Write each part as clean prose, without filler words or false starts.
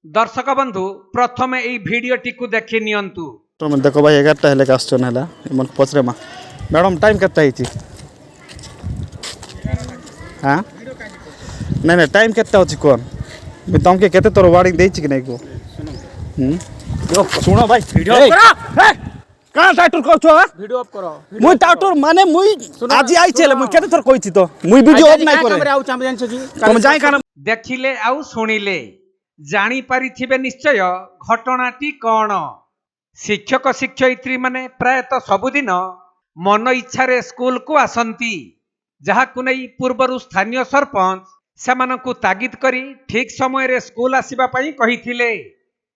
दर्शक बंधु प्रथम यही भिडटी को देखी नियंतु। देखो भाई 11टा हेले आसछन हैला मन पचरे मा मैडम टाइम केता हिची हां नहीं नहीं टाइम केता होची कोन मैं तुमके केते तोर वार्निंग देछि कि नहीं को यो सुनो भाई वीडियो ऑफ करो कहां टाइटल कर छो वीडियो ऑफ करो मुई टाइटल माने मुई आज आई छले मुई केते तोर कहिछि तो मुई वीडियो ऑफ नहीं करे कैमरा आउ चाम जान छी तुम जाई काना देखिले आउ सुनिले जानी पारिथिबे निश्चय घटनाटी कौन। शिक्षक शिक्षयित्री माने प्रायतः सबुदिन मन इच्छा स्कूल को आसंती, जहाकु नहीं पूर्वर स्थानीय सरपंच सेमानंकु तागिद करी ठीक समय रे स्कूल आसीबा पई कहिथिले।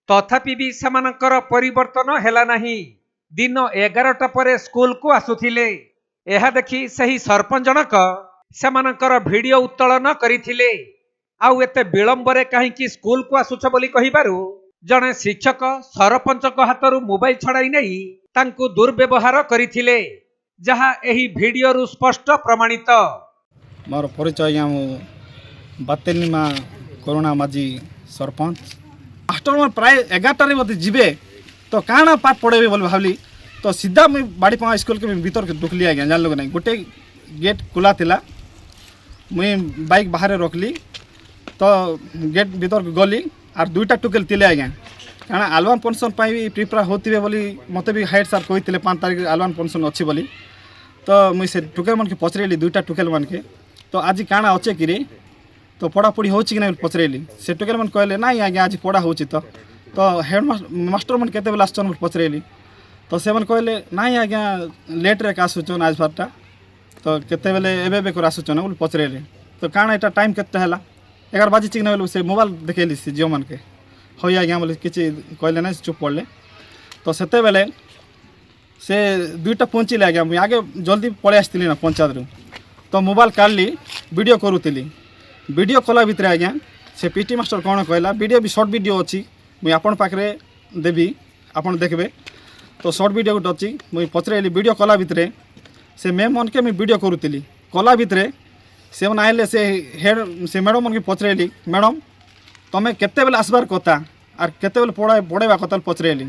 तथापि भी सेमानंकर परिवर्तन हेला नहीं। दिन 11टा परे स्कूल को आसुथिले। एहा देखि सही सरपंच जनक सेमानंकर वीडियो उत्तोलन करिथिले। आउ एते विलंबरे कहीं स्कूल को आसुछ बोली कहिबारु जने शिक्षक सरपंच हाथरू मोबाइल छड़ाई नहीं तांकु दुर्व्यवहार करिथिले, जहा एही वीडियो रु स्पष्ट प्रमाणित। मोर परिचय या बातेलिमा करुणा माझी सरपंच मास्टर मोर प्राय 11टा रे मते जिबे तो काना पाठ पढ़ेबे बोल भाबली तो सीधा मैं बाड़ी पा स्कूल के भीतर के ढुकली आ गया जान लोग नहीं गोटे गेट खुला थिला मुई बाइक बाहर रखली तो गेट भीतर गली और दुईटा टुकेल तिले आज्ञा कारण आलवान फंक्शन भी प्रिपेयर होते बोली मत भी हाइट सार कही 5 तारीख आलवान फंक्शन अच्छी बोली तो मुझे टुकेल मन के पचरेली दुईटा टुकेल मन के तो आज काଣା अच्छे कि तो पढ़ापढ़ी हो कि नहीं पचरेली से टुकेल मन कहले ना आज्ञा आज पढ़ा हो तो हेड मास्टर मन केते बेला आसछन पचरेली तो से मन कहले ना आज्ञा लेट रे आसुछन आज बारटा तो केते बेले एबे कर आसुछन बोली पचरेली तो काଣା एटा टाइम केते हला 11 बाजी चिक ना से मोबाइल देखेली से जियो मन के हई आज्ञा बोले किसी कहले ना चुप पड़े तो सेते बेले से दुईटा पहुँचले आज्ञा मुझे आगे जल्दी पलि आसती ना पंचायत रू तो मोबाइल काढ़ली वीडियो करूली वीडियो कला भितर आज्ञा से पीटी मास्टर कौन कहला वीडियो भी शॉर्ट वीडियो अच्छी मुझे आपण पाखे देवी आपन देखबे तो शॉर्ट वीडियो गोटे अच्छी मुझे पचरेली वीडियो कला भितर से मैम मन के मुझे वीडियो करूली कला भितर से मन आइले से हेड से मैडम मन के पचरेली मैडम तुम्हें केते बेले आसबार कथा आर केते बेले पढ़ेबा कथा पचरेली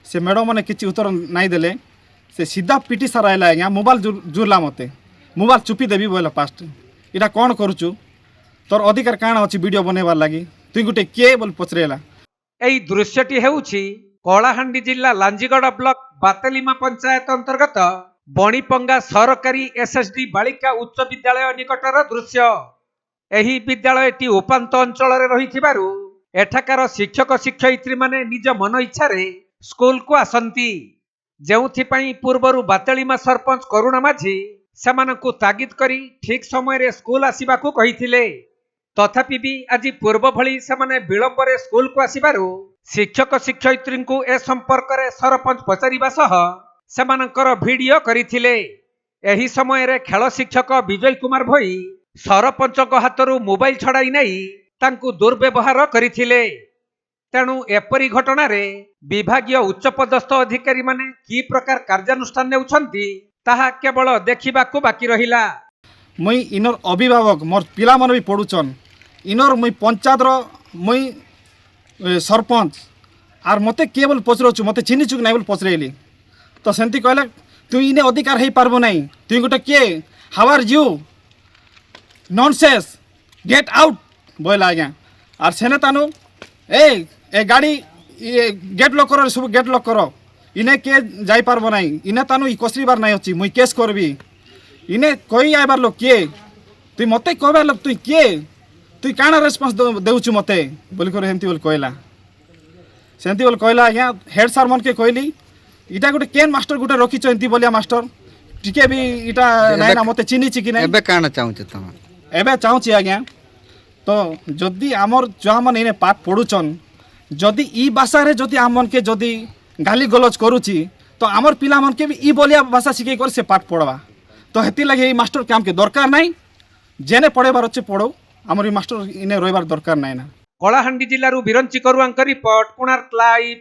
से मैडम मैंने किसी उत्तर नहीं देले से सीधा पीटी सार आइला आज्ञा मोबाइल जुरला मते मोबाइल चुपी देवी बोला फास्ट इटा कौन करुचु तोर अधिकार काण अच्छी वीडियो बनवार लगी तुई गोटे किए बोल पचरेला। एई दृश्यटी हेउछि कलाहांडी जिला लांजीगड़ ब्लॉक बातेलिमा पंचायत अंतर्गत बणीपंगा सरकारी एसएसडी बालिका उच्च विद्यालय निकटर दृश्य। एही विद्यालयटी उपांत अंचल रही एठाकार शिक्षक शिक्षयित्री माने निज मन इच्छा स्कूल को आसंती, जेउथिपाई पूर्वरु बातेलिमा सरपंच करुणा माझी सेमानंकु तागिद करी ठीक समय रे स्कूल आसीबाकू कहिथिले। तथापि भी आज पूर्व भली सेमाने विलंबरे स्कूल को आसीबारु शिक्षक शिक्षयित्री को ए संपर्क रे सरपंच पचारिबा सह सेमानंकर वीडियो करिथिले। एही समय रे खेल शिक्षक विजय कुमार भोई सरपंच हाथरू मोबाइल छड़ाई नहीं तांकु दुर्व्यवहार करिथिले। तेणु एपरी घटना रे विभागीय उच्चपदस्थ अधिकारी माने की प्रकार कार्यानुष्ठान नेउछंती ताहा केवल देखिबाकू बाकी रहिला। मुई इनर अभिभावक मोर पिला मन भी पढ़ुचन इनर मुई पंचायत मुई सरपंच आर मते केवल पचरछु मते चिन्ही चुक नहीं बोल पचरेली तो सेंती कहला तू इने अधिकार है पारबो नहीं तू गोटे किए how are you nonsense get out बोला आज्ञा आर सेने तानु ए गाड़ी ये गेट लॉक करो सब गेट लॉक करो इने के जाई पारबो नहीं इने तानु ई कसरी बार नहीं अछि मुई केस करबी इने कही आइबार लोक किए तुई मते कहबार लोक तुई किए तुई काना रेस्पॉन्स देउछु मते बोली कर हेमती बोल कहला सेंती बोल कहला आज्ञा हेड सर मन के कहली इटा गोटे केन मास्टर गोटे रखिछ एंती बोलिया मास्टर टिके भी इटा नाही ना मते चिन्ही छि कि नाही एबे काना चाहूछ तुम एबे चाहूछि आज्ञा तो जदि आमर जो मन इने पाठ पढ़ुचन जदि ई भाषा रे जदि आमन के जदि गाली गलज करूची तो आमर पिला मन के भी ई बोलिया भाषा सिखे कर से पाठ पढ़वा तो हेती लगे मास्टर के हमके दरकार नहीं जेने पढ़ेबार अच्छे पढ़ो आमर मास्टर इने रहिबार दरकार नहीं ना। कलाहांडी जिल्लारू बिरंची करुआंक रिपोर्ट कोणार्क लाइव।